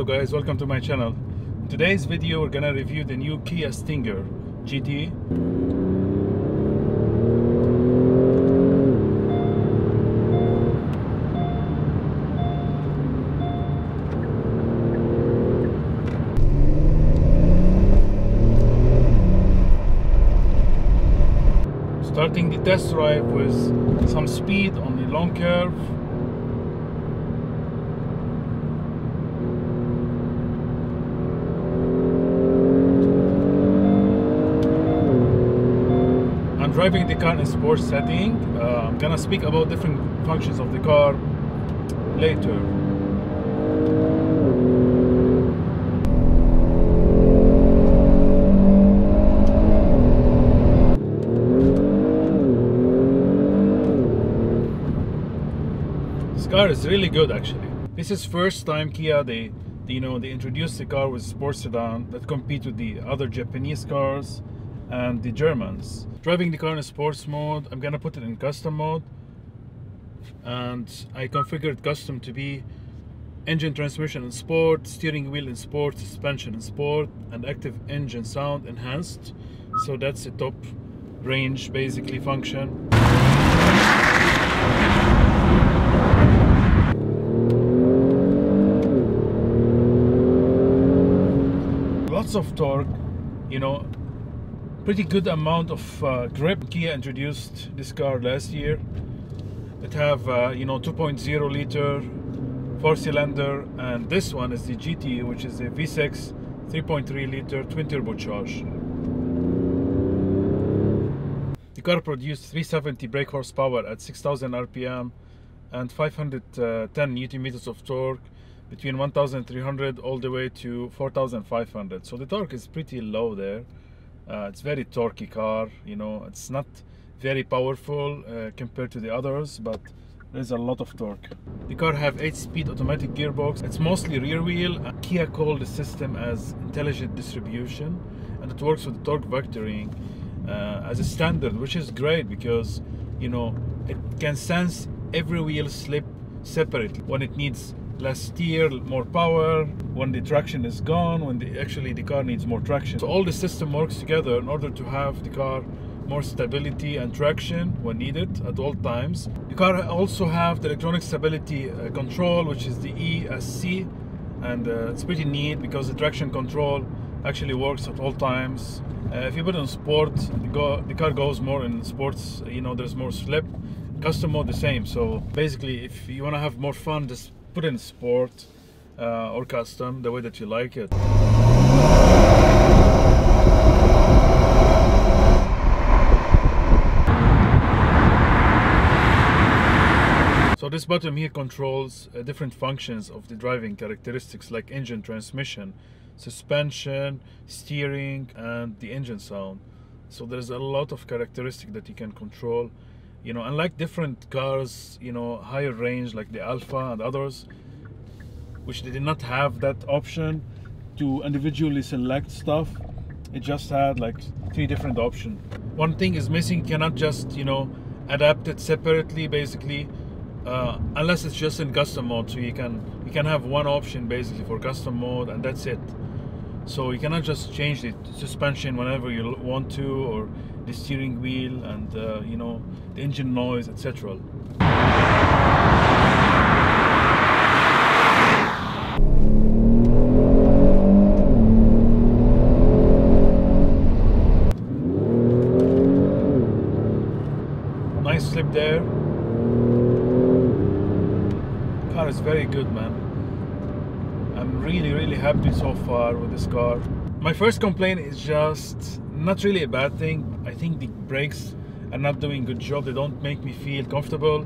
Guys, welcome to my channel. In today's video we're gonna review the new Kia Stinger GT. Starting the test drive with some speed on the long curve. Driving the car in sports setting. I'm gonna speak about different functions of the car later. This car is really good actually. This is first time Kia they introduced the car with sports sedan that compete with the other Japanese cars and the Germans. Driving the car in sports mode, I'm gonna put it in custom mode, and I configured custom to be engine transmission in sport, steering wheel in sport, suspension in sport, and active engine sound enhanced. So that's the top range basically function. Lots of torque, pretty good amount of grip. Kia introduced this car last year. It have 2.0 liter 4-cylinder, and this one is the GT, which is a V6 3.3 liter twin turbocharged. The car produced 370 brake horsepower at 6,000 RPM and 510 Newton meters of torque between 1,300 all the way to 4,500. So the torque is pretty low there. It's very torquey car, it's not very powerful compared to the others, but there's a lot of torque. The car have 8-speed automatic gearbox. It's mostly rear wheel. Kia called the system as intelligent distribution, and it works with torque vectoring as a standard, which is great because it can sense every wheel slip separately when it needs less steer, more power, when the traction is gone, when the car needs more traction. So all the system works together in order to have the car more stability and traction when needed at all times. The car also have the electronic stability control, which is the ESC, and it's pretty neat because the traction control actually works at all times. If you put it on sport, the car goes more in sports, there's more slip. Custom mode the same. So basically, if you want to have more fun, just put in sport or custom, the way that you like it. So this button here controls different functions of the driving characteristics like engine, transmission, suspension, steering, and the engine sound. So there's a lot of characteristics that you can control. Unlike different cars, higher range like the Alpha and others, which they did not have that option to individually select stuff. It just had like 3 different options. One thing is missing, you cannot just, adapt it separately basically, unless it's just in custom mode. So you can have one option basically for custom mode, and that's it. So you cannot just change the suspension whenever you want to, or the steering wheel, and the engine noise, etc. nice slip there. Car is very good, man. I'm really happy so far with this car. My first complaint is just not really a bad thing. I think the brakes are not doing a good job. They don't make me feel comfortable.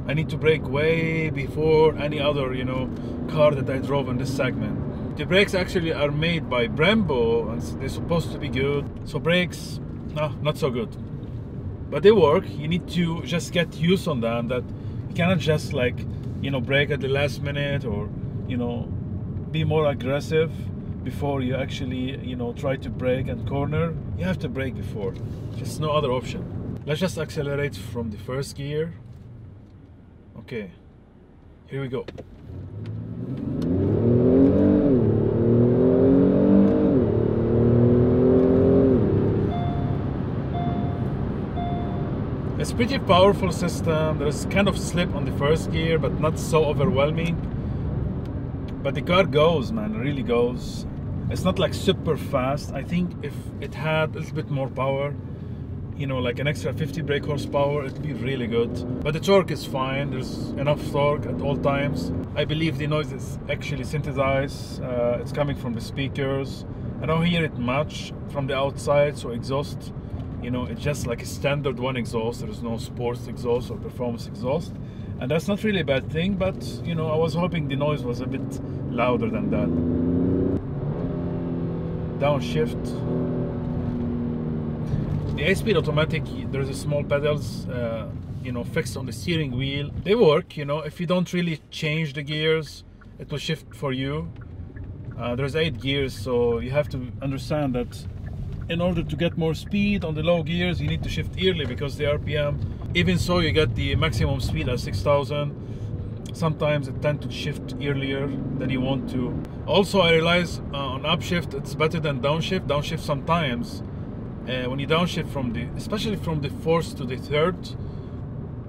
I need to brake way before any other, you know, car that I drove in this segment. The brakes actually are made by Brembo and they're supposed to be good. So brakes, no, not so good. But they work. You need to just get used on them, that you cannot just like, you know, brake at the last minute, or, you know, be more aggressive before you actually, you know, try to brake and corner. You have to brake before. Just no other option. Let's just accelerate from the first gear. Okay, here we go. It's a pretty powerful system. There's kind of slip on the first gear, but not so overwhelming. But the car goes, man, it really goes. It's not like super fast. I think if it had a little bit more power, you know, like an extra 50 brake horsepower, it'd be really good. But the torque is fine. There's enough torque at all times. I believe the noise is actually synthesized. It's coming from the speakers. I don't hear it much from the outside, so exhaust, you know, it's just like a standard one exhaust. There's no sports exhaust or performance exhaust. And that's not really a bad thing, but, you know, I was hoping the noise was a bit louder than that. Downshift. The 8-speed automatic, there's a small pedals, you know, fixed on the steering wheel. They work, you know, if you don't really change the gears, it will shift for you. There's 8 gears, so you have to understand that in order to get more speed on the low gears, you need to shift early, because the RPM, even so you get the maximum speed at 6,000, sometimes it tends to shift earlier than you want to. Also, I realize on upshift it's better than downshift. Downshift sometimes, when you downshift from the, especially from the fourth to the third,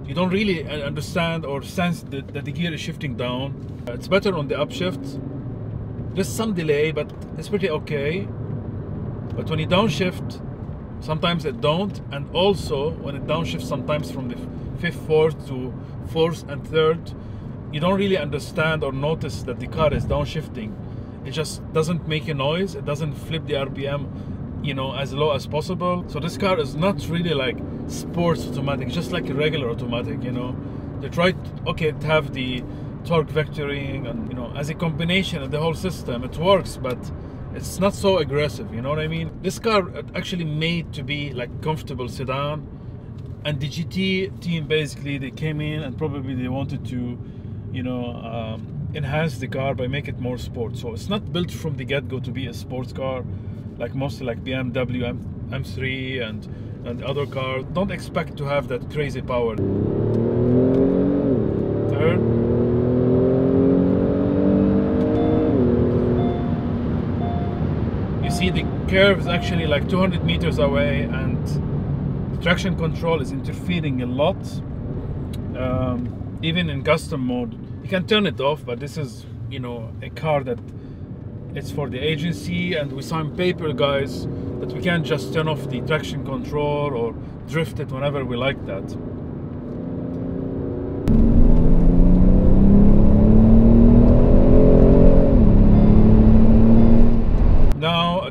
you don't really understand or sense that the gear is shifting down. It's better on the upshift. There's some delay, but it's pretty okay. But when you downshift, sometimes it don't, and also when it downshifts sometimes from the fifth, fourth to fourth and third, you don't really understand or notice that the car is downshifting. It just doesn't make a noise. It doesn't flip the RPM, you know, as low as possible. So this car is not really like sports automatic, just like a regular automatic, you know. They tried, okay, to have the torque vectoring and, you know, as a combination of the whole system, it works, but it's not so aggressive, you know what I mean? This car actually made to be like comfortable sedan, and the GT team basically, they came in and probably they wanted to, you know, enhance the car by making it more sport. So it's not built from the get-go to be a sports car, like mostly like BMW M3 and other cars. Don't expect to have that crazy power. Third. See, the curve is actually like 200 meters away, and the traction control is interfering a lot. Even in custom mode, you can turn it off, but this is, you know, a car that it's for the agency, and we sign paper, guys, that we can't just turn off the traction control or drift it whenever we like that.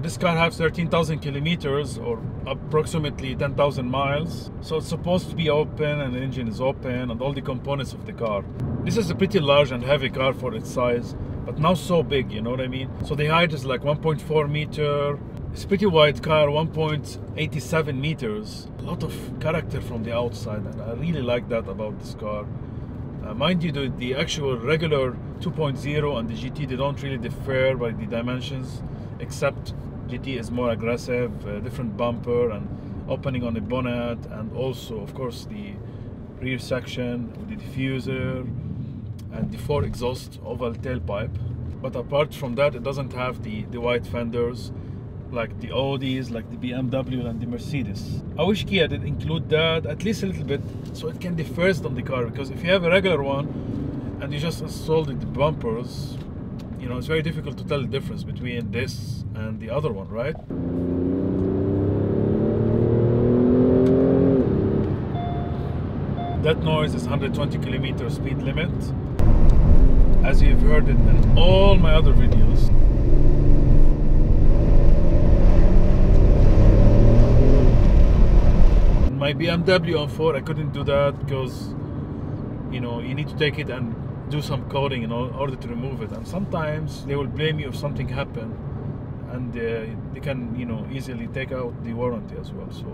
This car has 13,000 kilometers or approximately 10,000 miles. So it's supposed to be open, and the engine is open, and all the components of the car. This is a pretty large and heavy car for its size, but now so big, you know what I mean? So the height is like 1.4 meter. It's a pretty wide car, 1.87 meters. A lot of character from the outside, and I really like that about this car. Mind you, the actual regular 2.0 and the GT, they don't really differ by the dimensions, except GT is more aggressive, different bumper and opening on the bonnet, and also of course the rear section with the diffuser and the 4 exhaust oval tailpipe. But apart from that, it doesn't have the wide fenders like the Audis, like the BMW and the Mercedes. I wish Kia did include that at least a little bit, so it can differ on the car, because if you have a regular one and you just installed the bumpers, you know, it's very difficult to tell the difference between this and the other one, right? That noise is 120 kilometer speed limit, as you've heard it in all my other videos. My BMW M4, I couldn't do that because, you know, you need to take it and do some coding in order to remove it, and sometimes they will blame you if something happened, and they can, you know, easily take out the warranty as well. So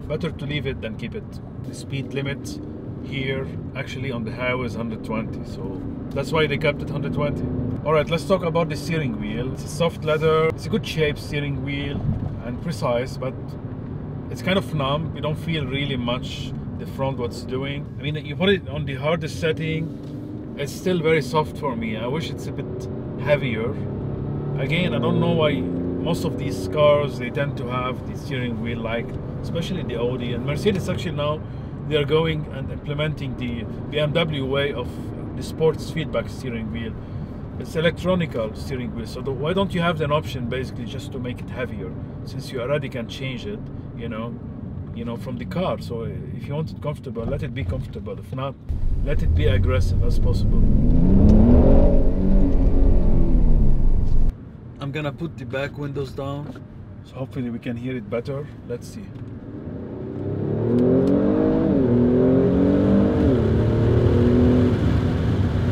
better to leave it than keep it. The speed limit here actually on the highway is 120, so that's why they kept it 120. All right, let's talk about the steering wheel. It's a soft leather, it's a good shape steering wheel and precise, but it's kind of numb. You don't feel really much the front what's doing. I mean, you put it on the hardest setting, it's still very soft for me. I wish it's a bit heavier. Again, I don't know why most of these cars, they tend to have the steering wheel like, especially the Audi and Mercedes. Actually now they are going and implementing the BMW way of the sports feedback steering wheel. It's electronical steering wheel, so why don't you have an option basically just to make it heavier, since you already can change it, you know, from the car. So if you want it comfortable, let it be comfortable. If not, let it be aggressive as possible. I'm gonna put the back windows down, so hopefully we can hear it better. Let's see.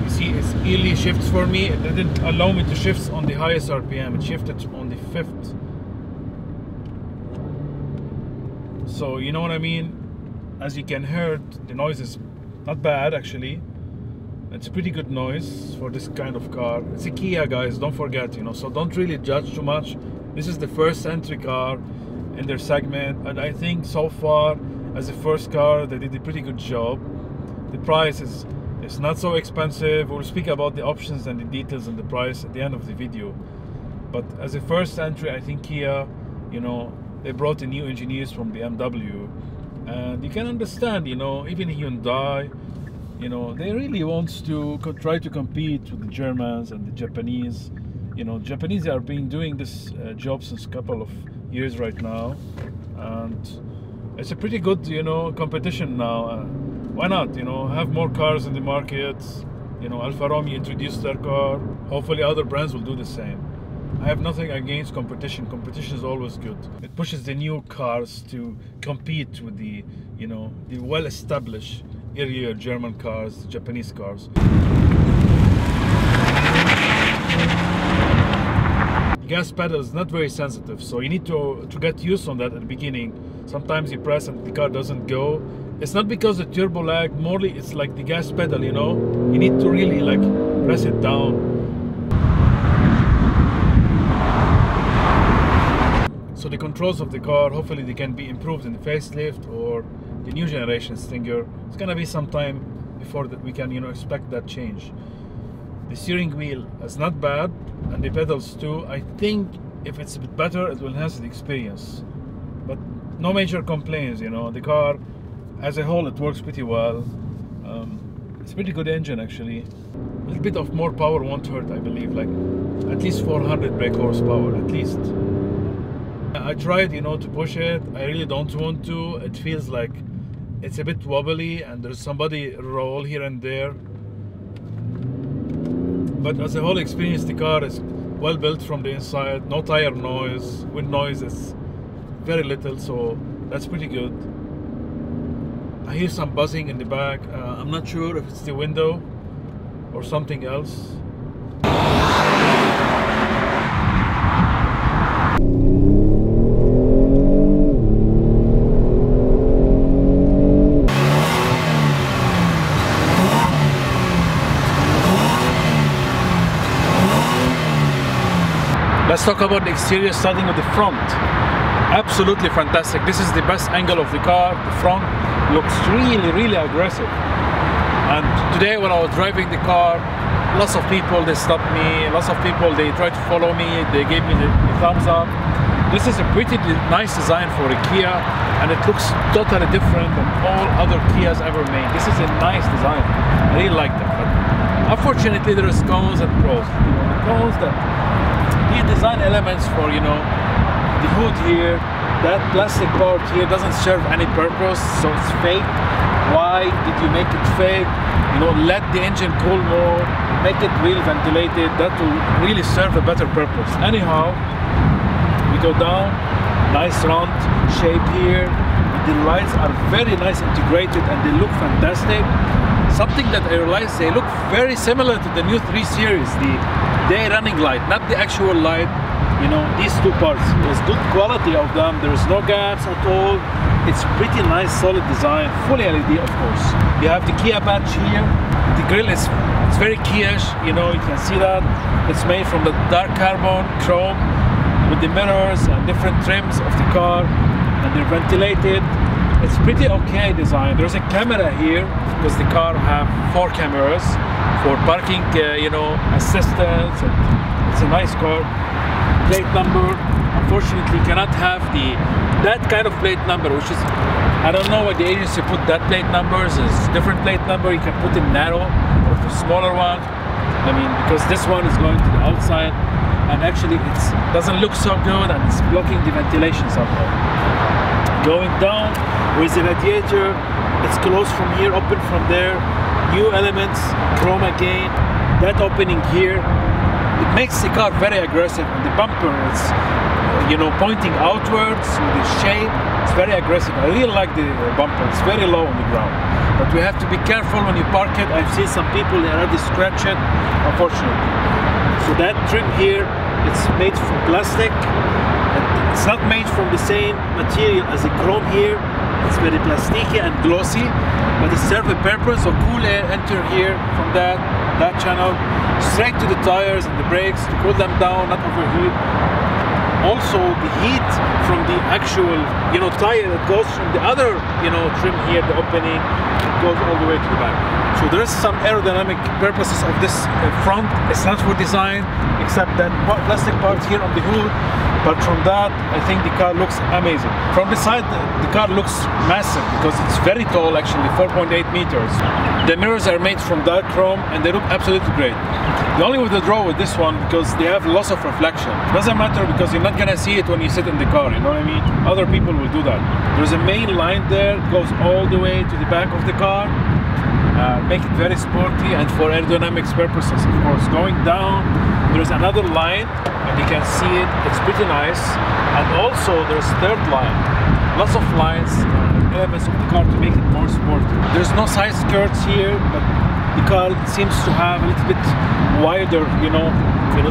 You see, it easily shifts for me. It didn't allow me to shift on the highest RPM. It shifted on the 5th. So you know what I mean? As you can hear, the noise is not bad actually. It's a pretty good noise for this kind of car. It's a Kia, guys, don't forget, you know, so don't really judge too much. This is the first entry car in their segment, and I think so far as a first car they did a pretty good job. The price is not so expensive. We'll speak about the options and the details and the price at the end of the video. But as a first entry, I think Kia, you know, they brought in new engineers from BMW, and you can understand, you know, even Hyundai, you know, they really want to try to compete with the Germans and the Japanese. You know, Japanese are doing this job since a couple of years right now, and it's a pretty good, you know, competition now. Why not, you know, have more cars in the market? You know, Alfa Romeo introduced their car. Hopefully other brands will do the same. I have nothing against competition. Competition is always good. It pushes the new cars to compete with the, you know, the well-established earlier German cars, Japanese cars. Gas pedal is not very sensitive, so you need to get used on that at the beginning. Sometimes you press and the car doesn't go. It's not because the turbo lag, morely it's like the gas pedal, you know. You need to really like press it down. So the controls of the car, hopefully they can be improved in the facelift or the new generation Stinger. It's gonna be some time before that we can, you know, expect that change. The steering wheel is not bad, and the pedals too. I think if it's a bit better, it will enhance the experience. But no major complaints, you know. The car as a whole, it works pretty well. It's a pretty good engine actually. A little bit of more power won't hurt, I believe, like at least 400 brake horsepower at least. I tried, you know, to push it. I really don't want to. It feels like it's a bit wobbly and there's somebody roll here and there. But as a whole experience, the car is well built from the inside. No tire noise. Wind noise is very little, so that's pretty good. I hear some buzzing in the back. I'm not sure if it's the window or something else. Let's talk about the exterior, starting with the front. Absolutely fantastic. This is the best angle of the car. The front looks really, really aggressive. And today when I was driving the car, lots of people, they stopped me. Lots of people, they tried to follow me. They gave me the thumbs up. This is a pretty nice design for a Kia, and it looks totally different than all other Kias ever made. This is a nice design. I really like that. But unfortunately, there is cons and pros. The cons that the design elements for, you know, the hood here, that plastic part here doesn't serve any purpose, so it's fake. Why did you make it fake? You know, let the engine cool more, make it real ventilated. That will really serve a better purpose. Anyhow, we go down, nice round shape here. The lights are very nice integrated and they look fantastic. Something that I realized, they look very similar to the new 3 Series, the day running light, not the actual light. You know, these two parts, there's good quality of them, there's no gaps at all. It's pretty nice, solid design, fully LED of course. You have the Kia badge here. The grille is very Kia-ish, you know, you can see that. It's made from the dark carbon chrome with the mirrors and different trims of the car, and they're ventilated. It's pretty okay design. There's a camera here because the car have 4 cameras for parking, you know, assistance. And it's a nice car. Plate number, unfortunately, cannot have that kind of plate number, which is, I don't know why the agency put that plate numbers. It's different plate number. You can put it narrow or the smaller one. I mean, because this one is going to the outside, and actually it doesn't look so good, and it's blocking the ventilation somehow. Going down with the radiator, it's closed from here, open from there. New elements, chrome again. That opening here, it makes the car very aggressive, and the bumper is, you know, pointing outwards with the shape. It's very aggressive. I really like the bumper. It's very low on the ground, but we have to be careful when you park it. I've seen some people, they already scratch it, unfortunately. So that trim here, it's made from plastic. It's not made from the same material as the chrome here. It's very plasticky and glossy, but it serves a purpose. So cool air enter here from that channel straight to the tires and the brakes to cool them down, not overheat. Also the heat from the actual, you know, tire that goes from the other, you know, trim here, the opening, goes all the way to the back. So there is some aerodynamic purposes of this front. It's not for design, except that plastic part here on the hood. But from that, I think the car looks amazing. From the side, the car looks massive because it's very tall, actually, 4.8 meters. The mirrors are made from dark chrome and they look absolutely great. The only withdraw with this one, because they have loss of reflection. Doesn't matter because you're not gonna see it when you sit in the car, you know what I mean? Other people will do that. There's a main line there, it goes all the way to the back of the car. Make it very sporty and for aerodynamics purposes, of course. Going down, there's another line and you can see it, it's pretty nice. And also there's third line, lots of lines, elements of the car to make it more sporty. There's no side skirts here, but the car seems to have a little bit wider, you know,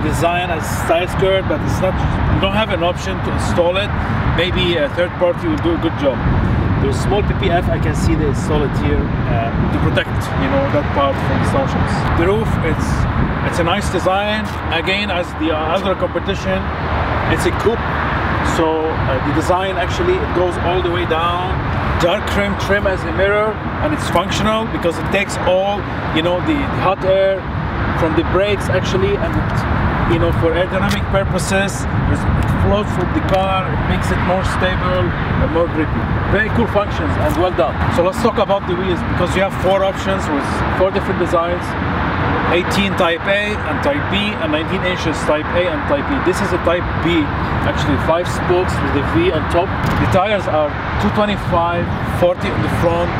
design as side skirt, but it's not, you don't have an option to install it. Maybe a third party will do a good job. There's small PPF, I can see they install it here to protect, you know, that part from distortions. The roof, it's a nice design. Again, as the other competition, it's a coupe. So the design actually, it goes all the way down. Dark trim as a mirror, and it's functional because it takes all, you know, the hot air from the brakes actually, and it, you know, for aerodynamic purposes, it floats from the car, it makes it more stable and more grippy. Very cool functions and well done. So let's talk about the wheels, because you have 4 options with 4 different designs. 18 Type A and Type B, and 19 inches Type A and Type B. This is a Type B, actually 5 spokes with the V on top. The tires are 225, 40 on the front,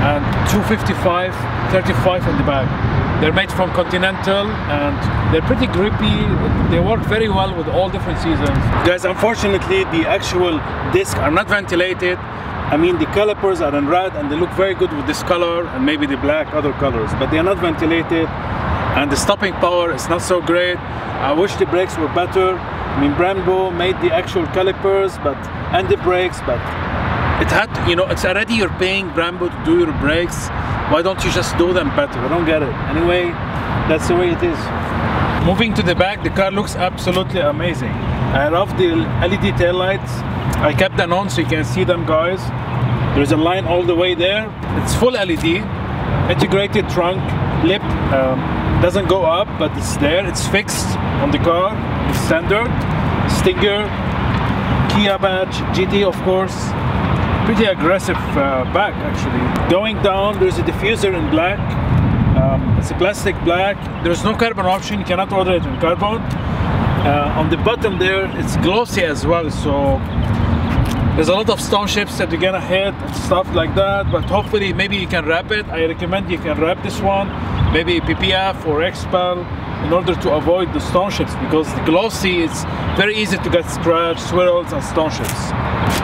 and 255, 35 on the back. They're made from Continental and they're pretty grippy. They work very well with all different seasons. Guys, unfortunately, the actual discs are not ventilated. I mean, the calipers are in red and they look very good with this color and maybe the black other colors, but they are not ventilated. And the stopping power is not so great. I wish the brakes were better. I mean, Brembo made the actual calipers and the brakes, but it had, you know, it's already you're paying Brembo to do your brakes. Why don't you just do them better? I don't get it. Anyway, that's the way it is. Moving to the back, the car looks absolutely amazing. I love the LED taillights. I kept them on so you can see them, guys. There's a line all the way there. It's full LED, integrated trunk, lip. Doesn't go up, but it's there. It's fixed on the car. It's standard. Stinger, Kia badge, GT, of course. Pretty aggressive back, actually. Going down, there's a diffuser in black. It's a plastic black. There's no carbon option. You cannot order it in carbon. On the bottom there, it's glossy as well. So There's a lot of stone chips that you're gonna hit and stuff like that, but hopefully maybe you can wrap it. I recommend you can wrap this one, maybe PPF or Expel, in order to avoid the stone chips, because the glossy is very easy to get scratched, swirls and stone chips.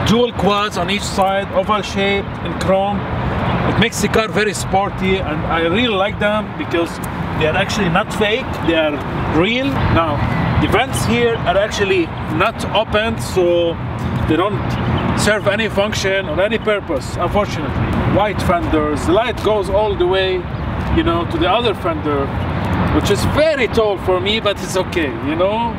Dual quads on each side, oval shaped in chrome. It makes the car very sporty, and I really like them because they are actually not fake, they are real. Now, the vents here are actually not opened, so they don't serve any function or any purpose, unfortunately. White fenders, the light goes all the way, you know, to the other fender, which is very tall for me, but it's okay, you know.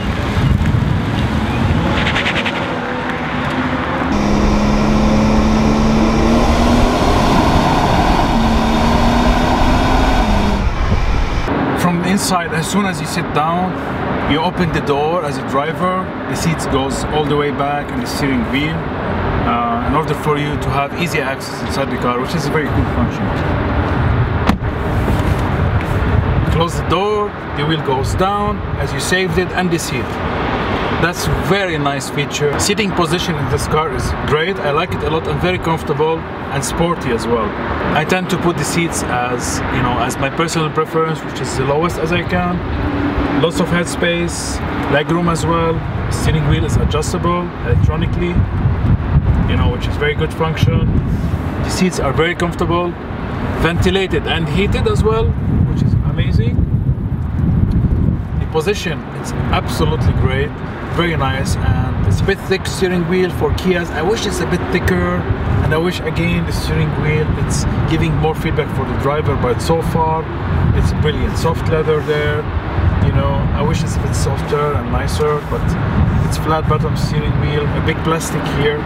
From the inside, as soon as you sit down, you open the door as a driver, the seats goes all the way back and the steering wheel, in order for you to have easy access inside the car, which is a very cool function. Close the door, the wheel goes down as you saved it, and the seat. That's a very nice feature. Seating position in this car is great. I like it a lot and very comfortable and sporty as well. I tend to put the seats as, you know, as my personal preference, which is the lowest as I can. Lots of headspace, legroom as well. The steering wheel is adjustable electronically, you know, which is very good function. The seats are very comfortable, ventilated and heated as well, which is amazing. The position, it's absolutely great, very nice, and it's a bit thick steering wheel for Kias. I wish it's a bit thicker, and I wish again the steering wheel, it's giving more feedback for the driver, but so far it's brilliant. Soft leather there, you know. I wish it's a bit softer and nicer, but it's flat bottom steering wheel, a big plastic here.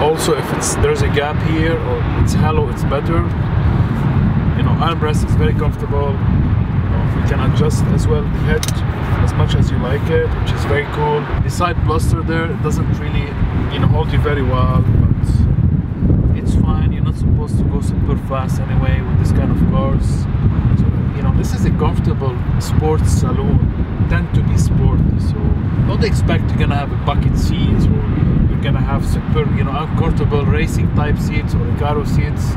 Also, if there's a gap here or it's hollow, it's better. You know, armrest is very comfortable. You know, you can adjust as well the head as much as you like it, which is very cool. The side bluster there, it doesn't really, you know, hold you very well, but it's fine. You're not supposed to go super fast anyway with this kind of cars. So, you know, this is a comfortable sports saloon, tend to be sporty, so don't expect you're gonna have a bucket seats or you're gonna have super, you know, uncomfortable racing type seats or Recaro seats.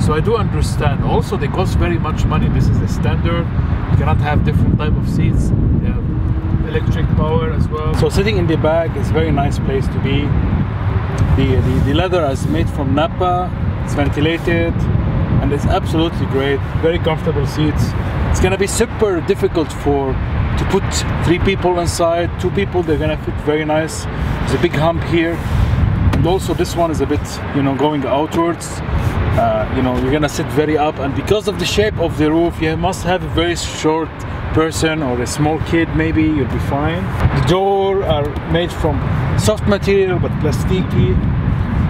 So I do understand. Also, they cost very much money. This is the standard. You cannot have different type of seats. They have electric power as well. So sitting in the back is a very nice place to be. The leather is made from Nappa. It's ventilated, and it's absolutely great. Very comfortable seats. It's gonna be super difficult to put 3 people inside. 2 people, they're gonna fit very nice. There's a big hump here, and also this one is a bit, you know, going outwards. You know, you're gonna sit very up, and because of the shape of the roof, you must have a very short person or a small kid, maybe you'll be fine. The doors are made from soft material but plasticky.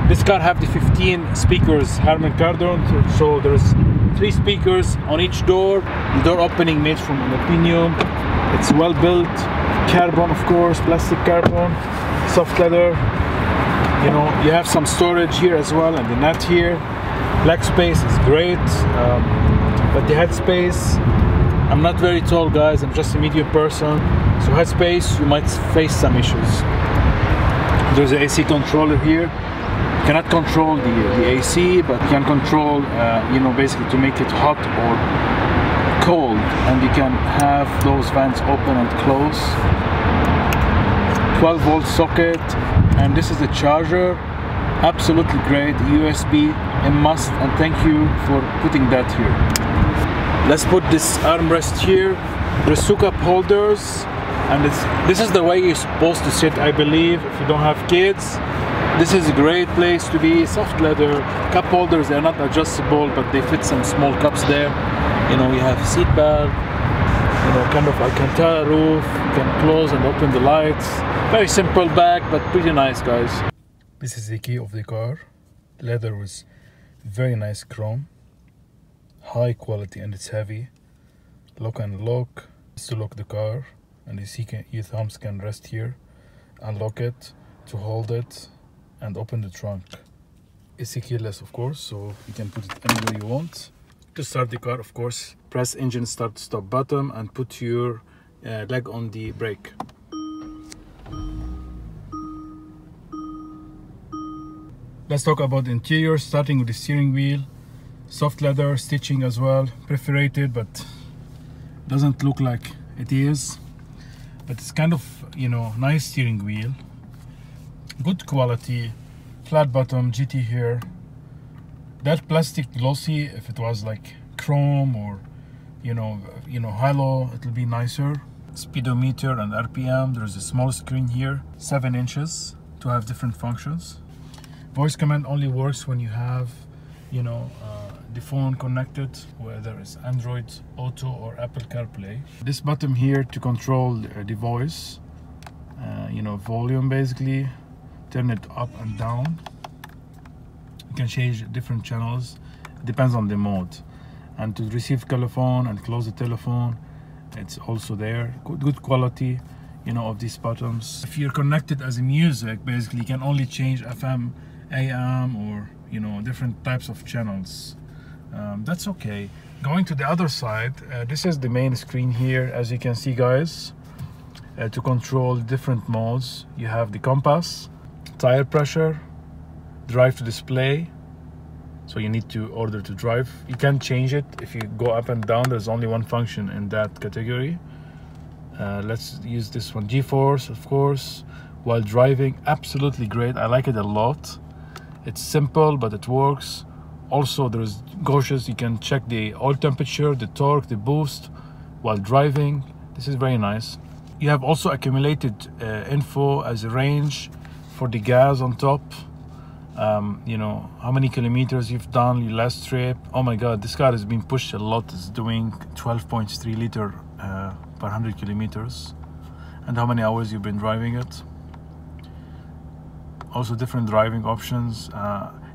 This car have the 15 speakers Harman Kardon, so there's 3 speakers on each door. The door opening made from aluminum. It's well built, carbon of course, plastic carbon, soft leather. You know, you have some storage here as well, and the net here. Leg space is great, but the head space, I'm not very tall guys, I'm just a medium person, so head space you might face some issues. There's an AC controller here. You cannot control the AC, but you can control, you know, basically to make it hot or cold, and you can have those vents open and close. 12-volt socket, and this is the charger. Absolutely great. USB, a must, and thank you for putting that here. Let's put this armrest here. There's 2 cup holders, and this is the way you're supposed to sit, I believe, if you don't have kids. This is a great place to be. Soft leather cup holders, they're not adjustable, but they fit some small cups there. You know, you have a seat belt, you know, kind of Alcantara roof. You can close and open the lights. Very simple bag, but pretty nice, guys. This is the key of the car. Leather with very nice chrome, high quality, and it's heavy. Lock and lock. It's to lock the car, and your thumbs can rest here. Unlock it to hold it and open the trunk. It's keyless, of course, so you can put it anywhere you want. To start the car, of course, press engine start stop button and put your leg on the brake. Let's talk about the interior, starting with the steering wheel. Soft leather stitching as well, perforated, but doesn't look like it is. But it's kind of, you know, nice steering wheel, good quality, flat bottom, GT here. That plastic glossy, if it was like chrome or you know halo, it'll be nicer. Speedometer and RPM. There's a small screen here, 7 inches, to have different functions. Voice command only works when you have, you know, the phone connected, whether it's Android Auto or Apple CarPlay. This button here to control the voice, you know, volume basically, turn it up and down. You can change different channels, it depends on the mode. And to receive telephone and close the telephone, it's also there. Good quality, you know, of these buttons. If you're connected as a music, basically you can only change FM, AM, or you know, different types of channels. That's okay. Going to the other side, this is the main screen here, as you can see, guys. To control different modes, you have the compass, tire pressure, drive to display. So you need to order to drive. You can change it if you go up and down. There's only one function in that category. Let's use this one, G-force, of course. While driving, absolutely great. I like it a lot. It's simple, but it works. Also, there's gauges. You can check the oil temperature, the torque, the boost while driving. This is very nice. You have also accumulated info as a range for the gas on top. You know, how many kilometers you've done, your last trip. Oh my god, this car has been pushed a lot. It's doing 12.3 liter per 100 kilometers. And how many hours you've been driving it. Also different driving options.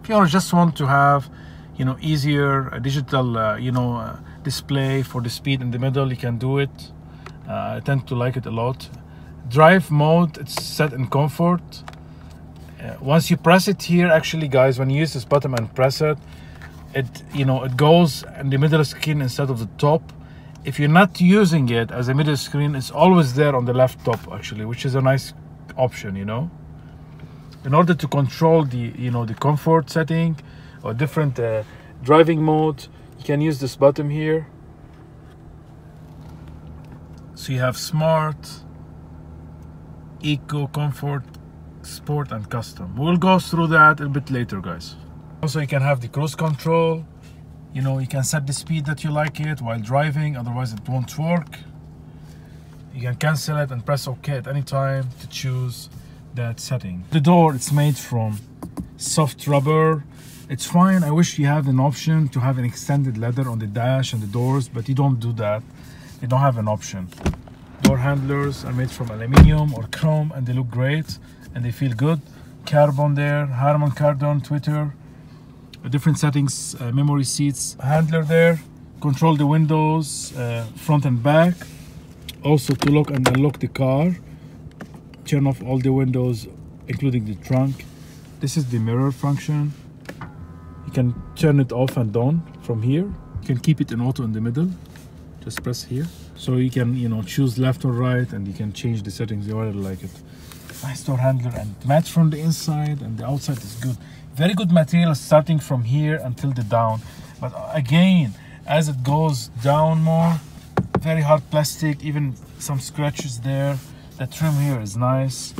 If you just want to have, you know, easier digital, you know, display for the speed in the middle, you can do it. I tend to like it a lot. Drive mode, it's set in comfort. Once you press it here, actually, guys, when you use this button and press it, you know, it goes in the middle screen instead of the top. If you're not using it as a middle screen, it's always there on the left top, actually, which is a nice option, you know. In order to control the, you know, the comfort setting or different driving mode, you can use this button here. So you have smart, eco, comfort, sport, and custom. We'll go through that a bit later, guys. Also, you can have the cruise control. You know, you can set the speed that you like it while driving, otherwise it won't work. You can cancel it and press OK at any time to choose that setting. The door, it's made from soft rubber. It's fine. I wish you had an option to have an extended leather on the dash and the doors, but you don't do that. You don't have an option. Door handlers are made from aluminium or chrome, and they look great and they feel good. Carbon there, Harman Kardon, Twitter, different settings, memory seats, handler there, control the windows, front and back. Also to lock and unlock the car, turn off all the windows, including the trunk. This is the mirror function. You can turn it off and on from here. You can keep it in auto in the middle. Just press here. So you can, you know, choose left or right, and you can change the settings however you like it. Nice door handler and match from the inside, and the outside is good. Very good material starting from here until the down. But again, as it goes down more, very hard plastic, even some scratches there. The trim here is nice.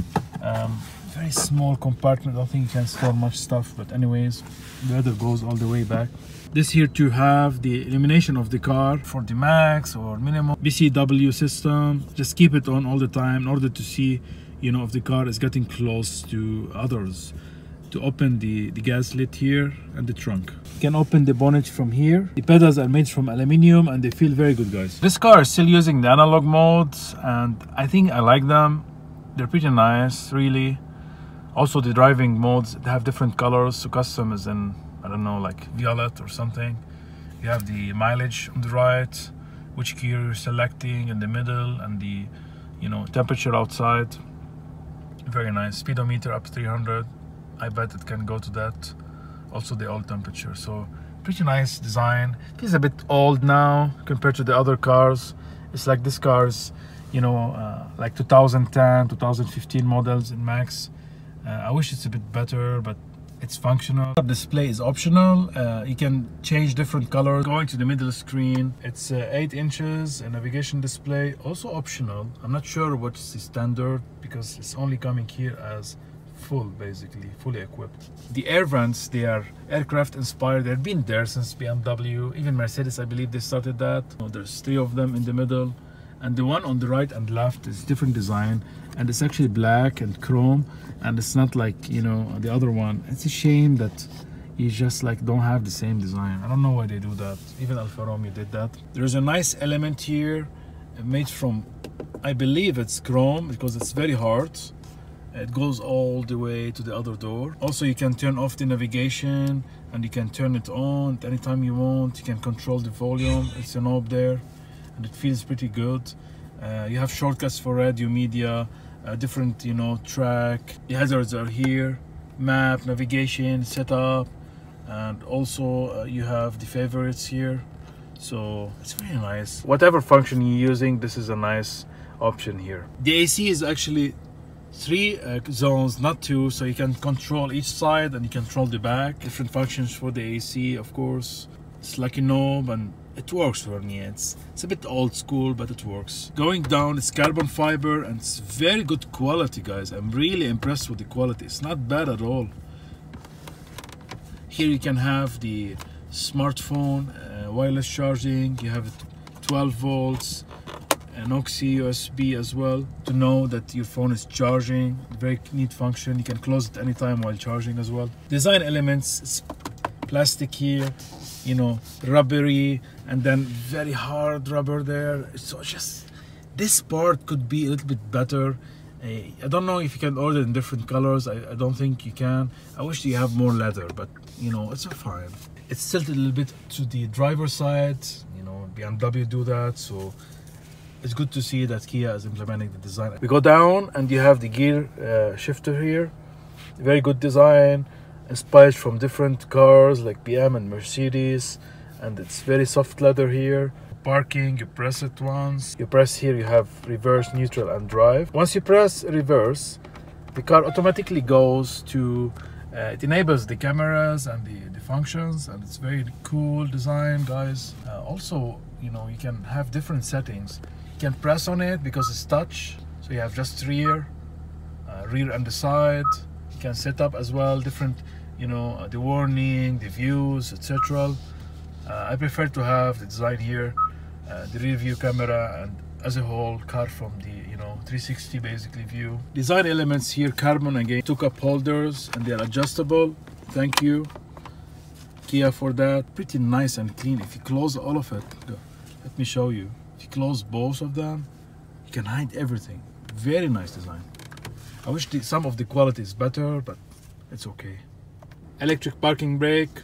Very small compartment. I don't think you can store much stuff, but anyways, the leather goes all the way back. This here to have the illumination of the car for the max or minimum BCW system. Just keep it on all the time in order to see, you know, if the car is getting close to others. To open the gas lid here and the trunk. You can open the bonnet from here. The pedals are made from aluminium and they feel very good, guys. This car is still using the analog modes, and I think I like them. They're pretty nice, really. Also the driving modes, they have different colors. So custom is in, I don't know, like violet or something. You have the mileage on the right, which gear you're selecting in the middle, and the, you know, temperature outside. Very nice. Speedometer up to 300. I bet it can go to that. Also the oil temperature. So pretty nice design. It is a bit old now compared to the other cars. It's like this car's, you know, like 2010, 2015 models in max. I wish it's a bit better, but It's functional. The display is optional. You can change different colors. Going to the middle screen, it's 8 inches. A navigation display, also optional. I'm not sure what's the standard because it's only coming here as full, basically fully equipped. The air vents, they are aircraft inspired. They've been there since BMW, even Mercedes, I believe they started that. There's 3 of them in the middle, and the one on the right and left is different design, and it's actually black and chrome, and it's not like, you know, the other one. It's a shame that you just like don't have the same design. I don't know why they do that. Even Alfa Romeo did that. There's a nice element here made from, I believe it's chrome because it's very hard. It goes all the way to the other door. Also, you can turn off the navigation and you can turn it on at any time you want. You can control the volume. It's a knob there and it feels pretty good. You have shortcuts for radio, media, different, you know, track. The hazards are here, map, navigation, setup, and also you have the favorites here. So it's very nice. Whatever function you're using, this is a nice option here. The AC is actually 3 zones, not 2, so you can control each side and you control the back. Different functions for the AC, of course. It's like a knob and it works for me. It's a bit old school, but it works. Going down, it's carbon fiber and it's very good quality, guys. I'm really impressed with the quality. It's not bad at all. Here you can have the smartphone, wireless charging. You have 12 volts, an aux USB as well to know that your phone is charging. Very neat function. You can close it anytime while charging as well. Design elements, it's plastic here, you know, rubbery, and then very hard rubber there. So just this part could be a little bit better. I don't know if you can order in different colors. I don't think you can. I wish you have more leather, but you know, it's fine. It's tilted a little bit to the driver's side. You know, BMW do that, so it's good to see that Kia is implementing the design. We go down and you have the gear shifter here. Very good design, inspired from different cars like BMW and Mercedes, and it's very soft leather here. Parking, you press it once. You press here, you have reverse, neutral, and drive. Once you press reverse, the car automatically goes to, it enables the cameras and the functions, and it's very cool design, guys. Also, you know, you can have different settings. You can press on it because it's touch, so you have just rear and the side. You can set up as well different, you know, the warning, the views, etc. I prefer to have the design here, the rear view camera, and as a whole car from the, you know, 360 basically view. Design elements here, carbon again, 2 cup holders, and they are adjustable. Thank you Kia for that. Pretty nice and clean. If you close all of it, let me show you. If you close both of them, you can hide everything. Very nice design. I wish some of the quality is better, but it's okay. Electric parking brake.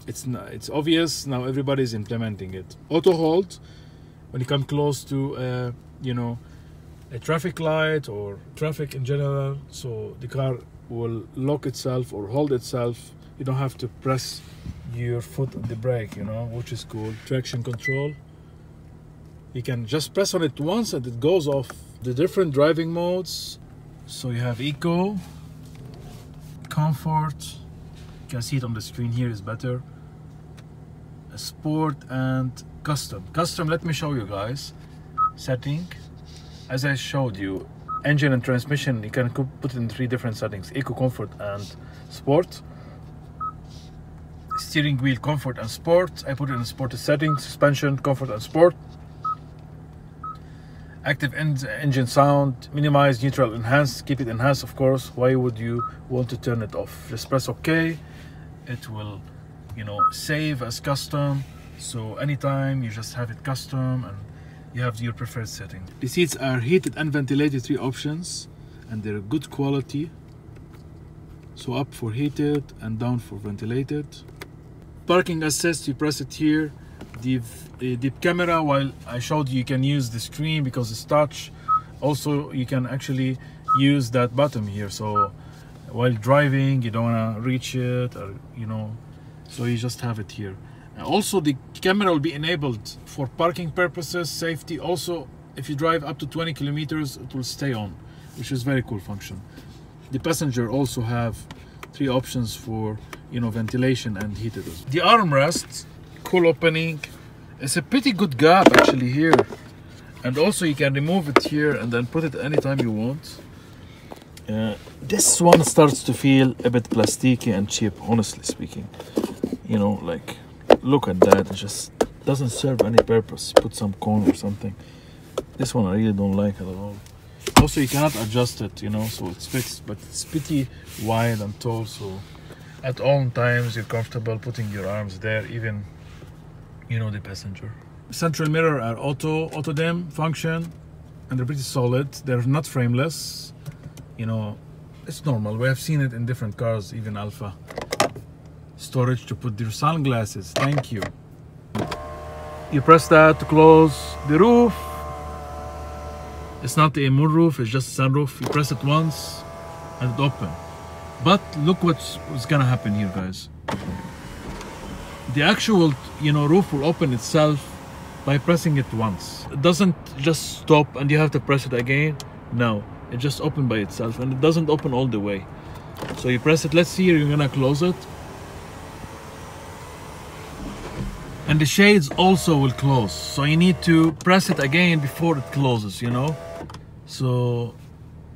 It's obvious now. Everybody's implementing it. Auto hold when you come close to you know, a traffic light or traffic in general, so the car will lock itself or hold itself. You don't have to press your foot on the brake, you know, which is cool. Traction control, you can just press on it once and it goes off. The different driving modes, so you have eco, comfort, you can see it on the screen here, is better, sport, and custom. Let me show you guys. Setting, as I showed you, engine and transmission, you can put in 3 different settings: eco, comfort, and sport. Steering wheel, comfort and sport, I put it in sport settings. Suspension, comfort and sport. Active engine sound, minimize, neutral, enhance. Keep it enhanced, of course. Why would you want to turn it off? Just press OK. It will, you know, save as custom. So anytime you just have it custom and you have your preferred setting. The seats are heated and ventilated, 3 options, and they're good quality. So up for heated and down for ventilated. Parking assist, you press it here. The camera, while I showed you, you can use the screen because it's touch. Also, you can actually use that button here. So while driving, you don't want to reach it, or, you know, so you just have it here. Also, the camera will be enabled for parking purposes, safety. Also, if you drive up to 20 kilometers, it will stay on, which is very cool function. The passenger also have three options for, you know, ventilation and heated. The armrest, cool opening. It's a pretty good gap actually here, and also you can remove it here and then put it anytime you want. This one starts to feel a bit plasticky and cheap, honestly speaking. You know, like, look at that, it just doesn't serve any purpose. Put some cone or something. This one I really don't like at all. Also, you cannot adjust it, you know, so it's fixed, but it's pretty wide and tall, so at all times you're comfortable putting your arms there, even, you know, the passenger. Central mirror are auto dim function, and they're pretty solid. They're not frameless. You know, it's normal. We have seen it in different cars, even Alpha. Storage to put your sunglasses. Thank you. You press that to close the roof. It's not a moonroof, it's just a sunroof. You press it once and it opens. But look what's gonna happen here, guys. The actual, you know, roof will open itself by pressing it once. It doesn't just stop and you have to press it again. No. It just opened by itself, and it doesn't open all the way. So you press it. Let's see here, you're gonna close it. And the shades also will close. So you need to press it again before it closes, you know? So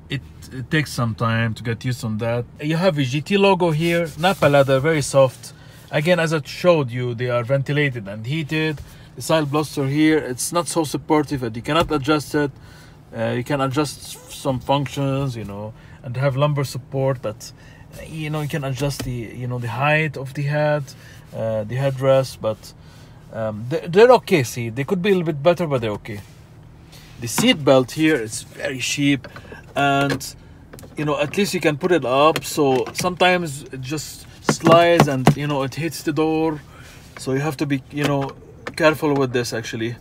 it takes some time to get used on that. You have a GT logo here, Napa leather, very soft. Again, as I showed you, they are ventilated and heated. The side bluster here, it's not so supportive and you cannot adjust it. You can adjust some functions, you know, and have lumbar support, but you know, you can adjust the, you know, the height of the head, the headrest, but they're okay. See, they could be a little bit better, but they're okay. The seat belt here is very cheap, and you know, at least you can put it up, so sometimes it just slides and, you know, it hits the door, so you have to be, you know, careful with this actually.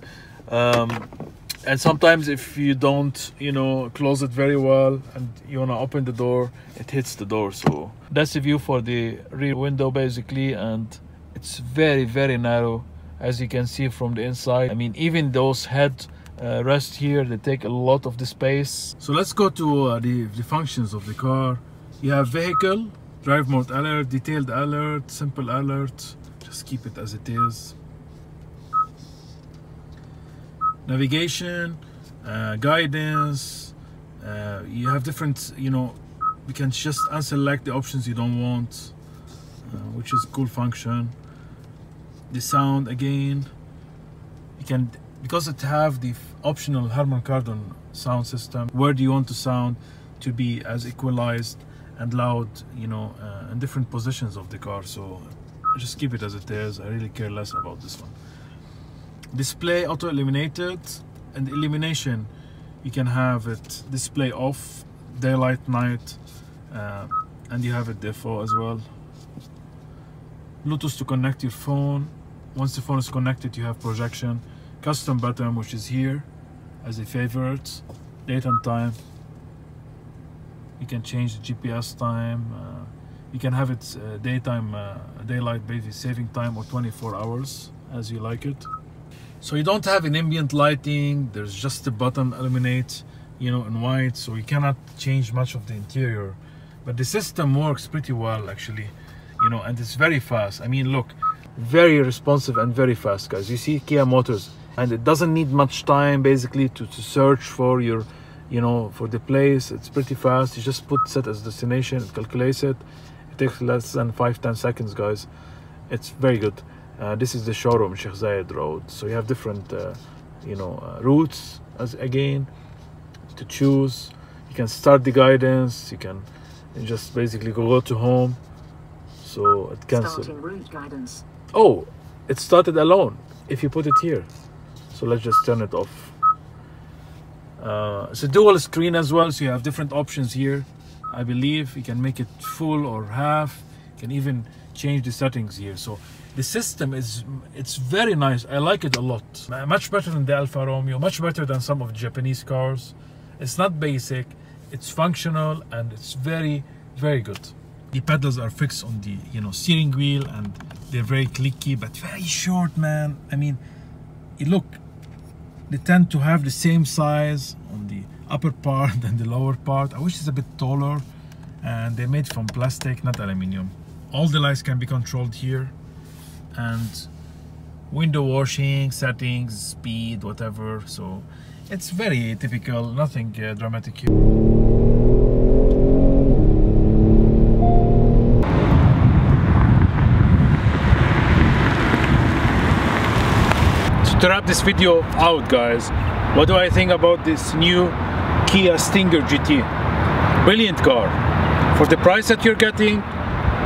And sometimes if you don't, you know, close it very well and you want to open the door, it hits the door. So that's the view for the rear window basically, and it's very, very narrow, as you can see from the inside. I mean, even those head rests here, they take a lot of the space. So let's go to the functions of the car. You have vehicle, drive mode alert, detailed alert, simple alert. Just keep it as it is. Navigation, guidance, you have different, you know, you can just unselect the options you don't want, which is a cool function. The sound, again, you can, because it have the optional Harman Kardon sound system, where do you want the sound to be as equalized and loud, you know, in different positions of the car. So just keep it as it is. I really care less about this one. Display auto illuminated, and illumination you can have it display off, daylight, night, and you have it default as well. Bluetooth to connect your phone. Once the phone is connected, you have projection. Custom button, which is here as a favorite. Date and time. You can change the GPS time. You can have it daytime, daylight, basically saving time, or 24 hours as you like it. So you don't have an ambient lighting, there's just the button illuminate, you know, in white, so you cannot change much of the interior. But the system works pretty well actually, you know, and it's very fast. I mean, look, very responsive and very fast, guys. You see Kia Motors, and it doesn't need much time basically to search for your, you know, for the place. It's pretty fast. You just put set as destination, it calculates it. It takes less than 5-10 seconds, guys. It's very good. This is the showroom, Sheikh Zayed Road. So you have different, you know, routes as again to choose. You can start the guidance. You can just basically go to home. So it cancels. Starting route guidance. Oh, it started alone if you put it here. So let's just turn it off. It's a dual screen as well, so you have different options here. I believe you can make it full or half. You can even change the settings here. So the system it's very nice. I like it a lot. Much better than the Alfa Romeo, much better than some of the Japanese cars. It's not basic, it's functional, and it's very, very good. The pedals are fixed on the, you know, steering wheel, and they're very clicky but very short, man. I mean, look, they tend to have the same size on the upper part than the lower part. I wish it's a bit taller. and they're made from plastic, not aluminium. All the lights can be controlled here, and window washing, settings, speed, whatever. So it's very typical, nothing dramatic here. So to wrap this video out, guys, what do I think about this new Kia Stinger GT? Brilliant car. For the price that you're getting,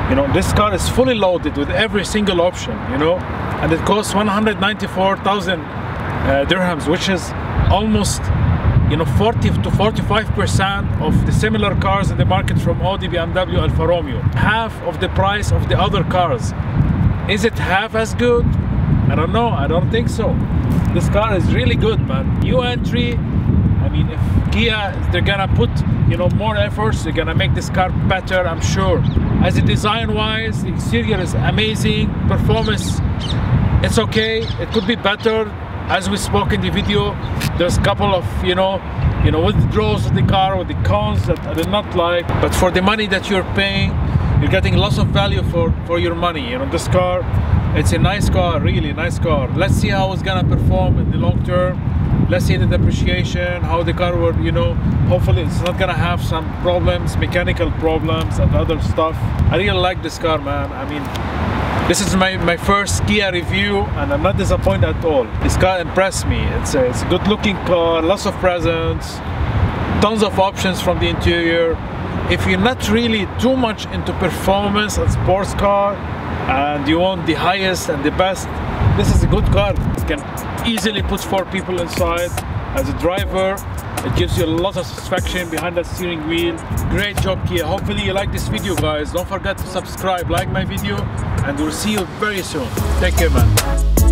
you know, this car is fully loaded with every single option, you know, and it costs 194,000 dirhams, which is almost, you know, 40 to 45% of the similar cars in the market from Audi, BMW, Alfa Romeo. Half of the price of the other cars. Is it half as good? I don't know. I don't think so. This car is really good, man. New entry. I mean, if Kia, they're gonna put, you know, more efforts, they're gonna make this car better, I'm sure. As a design-wise, the exterior is amazing. Performance, it's okay. It could be better. As we spoke in the video, there's a couple of, you know, withdrawals of the car with the cons that I did not like. But for the money that you're paying, you're getting lots of value for your money. You know, this car, it's a nice car, really nice car. Let's see how it's gonna perform in the long term. Let's see the depreciation, how the car will, you know, hopefully it's not gonna have some problems, mechanical problems and other stuff. I really like this car, man. I mean, this is my first Kia review and I'm not disappointed at all. This car impressed me. It's a good looking car, lots of presents, tons of options from the interior. If you're not really too much into performance and sports car and you want the highest and the best, this is a good car. It can easily put 4 people inside. As a driver, it gives you a lot of satisfaction behind that steering wheel. Great job, Kia. Hopefully you like this video, guys. Don't forget to subscribe, like my video, and we'll see you very soon. Take care, man.